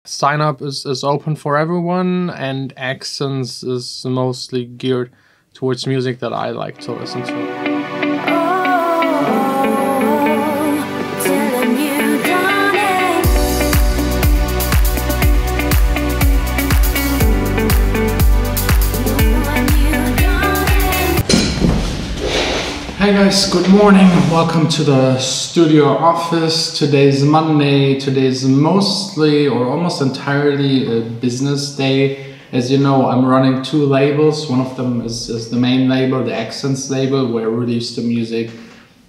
sineUP is open for everyone, and Accents is mostly geared towards music that I like to listen to. Hey guys, good morning. Welcome to the studio office. Today's Monday. Today's mostly or almost entirely a business day. As you know, I'm running two labels. One of them is the main label, the Accents label, where I release the music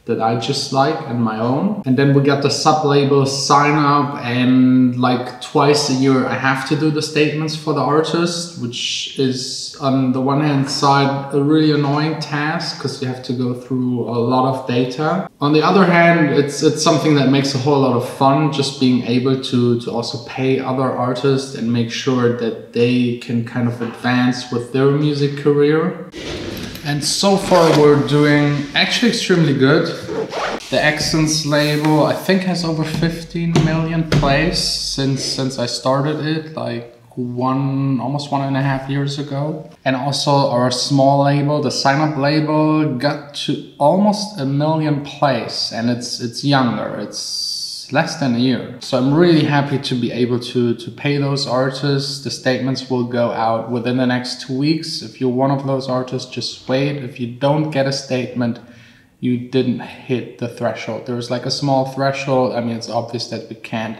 that I just like and my own. And then we got the sub-label sineUP, and like twice a year I have to do the statements for the artist, which is on the one hand side a really annoying task because you have to go through a lot of data. On the other hand, it's something that makes a whole lot of fun, just being able to also pay other artists and make sure that they can kind of advance with their music career. And so far we're doing actually extremely good. The Accents label I think has over 15 million plays since I started it, like almost 1.5 years ago. And also our small label, the sineUP label, got to almost 1 million plays, and it's younger, it's less than a year. So I'm really happy to be able to pay those artists. The statements will go out within the next 2 weeks. If you're one of those artists, just wait. If you don't get a statement, you didn't hit the threshold. There's like a small threshold. I mean, it's obvious that we can't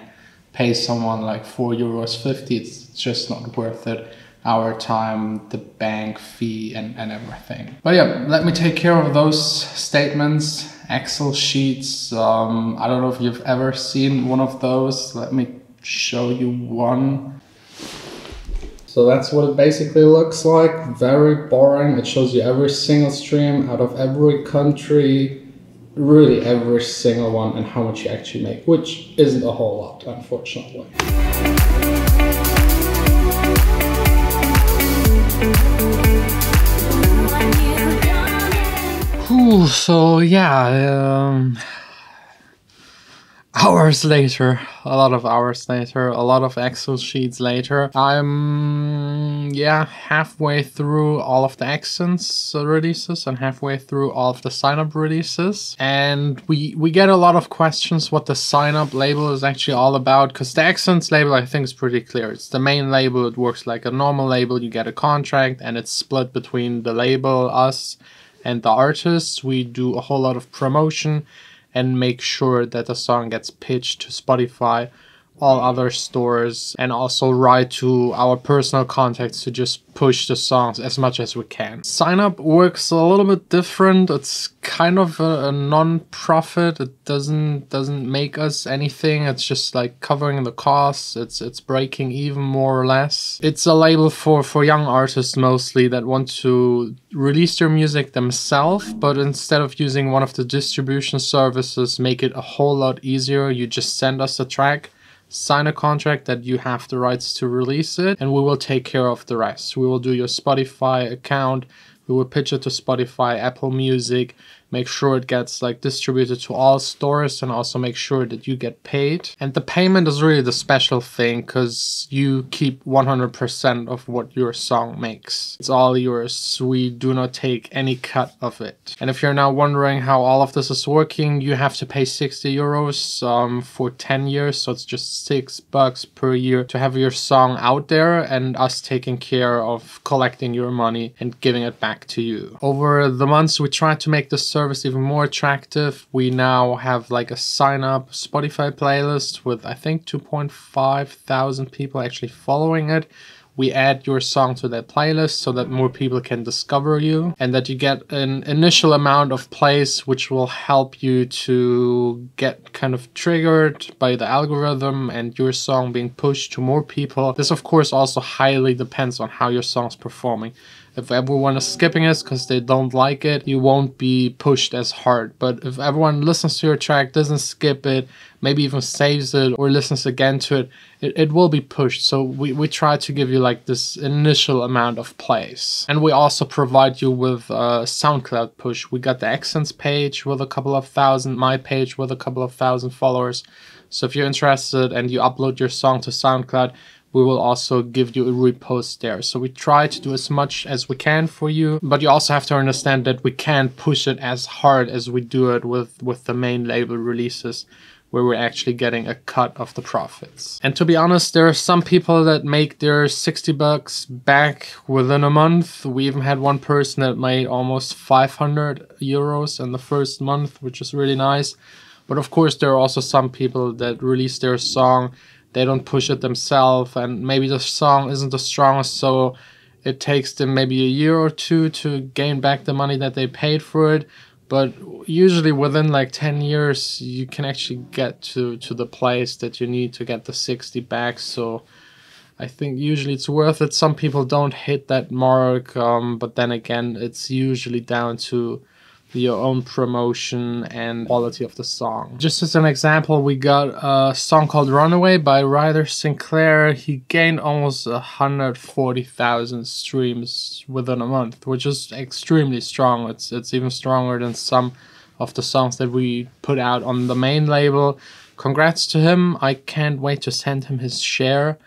pay someone like €4.50. It's just not worth it. Our time, the bank fee and everything. But yeah, let me take care of those statements. Excel sheets. I don't know if you've ever seen one of those. Let me show you one. So that's what it basically looks like. Very boring. It shows you every single stream out of every country, really every single one, and how much you actually make, which isn't a whole lot, unfortunately. Ooh, so yeah, hours later, a lot of hours later, a lot of Excel sheets later, I'm halfway through all of the Accents releases and halfway through all of the sineUP releases, and we get a lot of questions what the sineUP label is actually all about, because the Accents label I think is pretty clear. It's the main label. It works like a normal label. You get a contract and it's split between the label, us, and the artists. We do a whole lot of promotion and make sure that the song gets pitched to Spotify, all other stores, and also write to our personal contacts to just push the songs as much as we can. sineUP works a little bit different. It's kind of a non-profit. It doesn't make us anything. It's just like covering the costs. It's breaking even more or less. It's a label for young artists mostly that want to release their music themselves, but instead of using one of the distribution services, make it a whole lot easier. You just send us a track, sign a contract that you have the rights to release it, and we will take care of the rest. We will do your Spotify account, we will pitch it to Spotify, Apple Music, make sure it gets like distributed to all stores, and also make sure that you get paid. And the payment is really the special thing, because you keep 100% of what your song makes. It's all yours. We do not take any cut of it. And if you're now wondering how all of this is working, you have to pay €60 for 10 years. So it's just $6 per year to have your song out there, and us taking care of collecting your money and giving it back to you. Over the months, we tried to make this service even more attractive. We now have like a sineUP Spotify playlist with I think 2.5 thousand people actually following it. We add your song to that playlist so that more people can discover you, and that you get an initial amount of plays, which will help you to get kind of triggered by the algorithm and your song being pushed to more people. This of course also highly depends on how your song's performing. If everyone is skipping it because they don't like it, you won't be pushed as hard. But if everyone listens to your track, doesn't skip it, maybe even saves it or listens again to it, it will be pushed. So we try to give you like this initial amount of plays. And we also provide you with a SoundCloud push. We got the Accents page with a couple of thousand, my page with a couple of thousand followers. So if you're interested and you upload your song to SoundCloud, we will also give you a repost there. So we try to do as much as we can for you, but you also have to understand that we can't push it as hard as we do it with the main label releases, where we're actually getting a cut of the profits. And to be honest, there are some people that make their $60 back within a month. We even had one person that made almost 500 euros in the first month, which is really nice. But of course, there are also some people that release their song, they don't push it themselves, and maybe the song isn't the strongest, so it takes them maybe a year or two to gain back the money that they paid for it. But usually within like 10 years, you can actually get to the place that you need to get the 60 back. So I think usually it's worth it. Some people don't hit that mark, but then again, it's usually down to your own promotion and quality of the song. Just as an example, we got a song called Runaway by Ryder Sinclair. He gained almost 140,000 streams within a month, which is extremely strong. It's even stronger than some of the songs that we put out on the main label. Congrats to him. I can't wait to send him his share,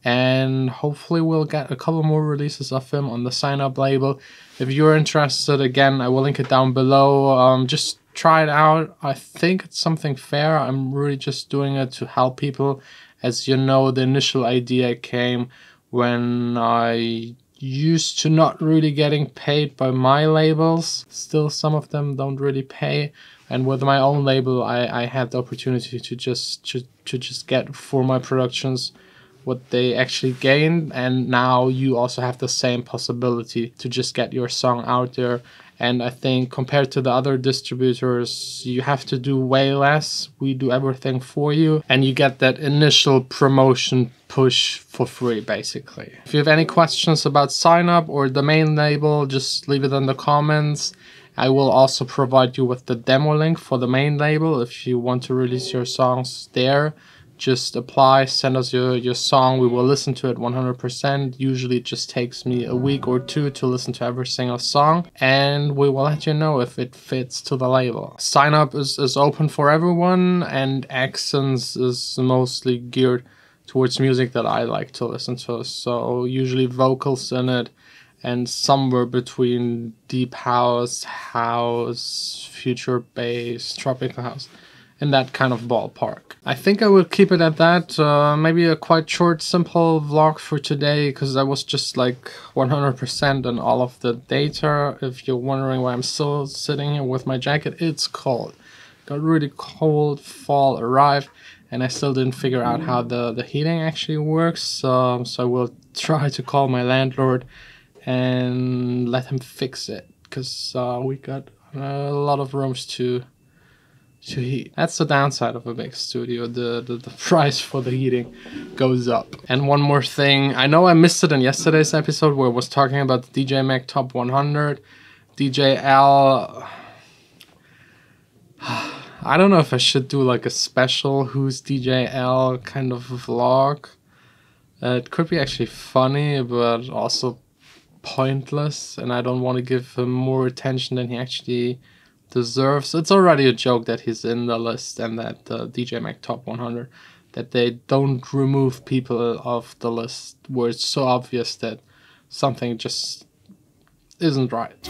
and hopefully we'll get a couple more releases of him on the sineUP label. If you're interested, again, I will link it down below. Just try it out. I think it's something fair. I'm really just doing it to help people. As you know, the initial idea came when I used to not really getting paid by my labels. Still, some of them don't really pay. And with my own label, I had the opportunity to just get for my productions what they actually gain, and now you also have the same possibility to just get your song out there. And I think compared to the other distributors, you have to do way less. We do everything for you, and you get that initial promotion push for free, basically. If you have any questions about sineUP or the main label, just leave it in the comments. I will also provide you with the demo link for the main label if you want to release your songs there. Just apply, send us your song, we will listen to it 100%. Usually it just takes me a week or two to listen to every single song, and we will let you know if it fits to the label. sineUP is open for everyone, and Accents is mostly geared towards music that I like to listen to. So usually vocals in it, and somewhere between deep house, future bass, tropical house, in that kind of ballpark. I think I will keep it at that. Maybe a quite short, simple vlog for today, because I was just like 100% on all of the data. If you're wondering why I'm still sitting here with my jacket, it's cold. Got really cold, fall arrived, and I still didn't figure out how the heating actually works. So I will try to call my landlord and let him fix it, because we got a lot of rooms to heat. That's the downside of a big studio. The price for the heating goes up. And one more thing, I know I missed it in yesterday's episode where I was talking about the DJ Mag Top 100. DJ L, I don't know if I should do like a special Who's DJ L kind of vlog. It could be actually funny, but also pointless, and I don't want to give him more attention than he actually deserves. It's already a joke that he's in the list, and that DJ Mag Top 100, that they don't remove people off the list where it's so obvious that something just isn't right.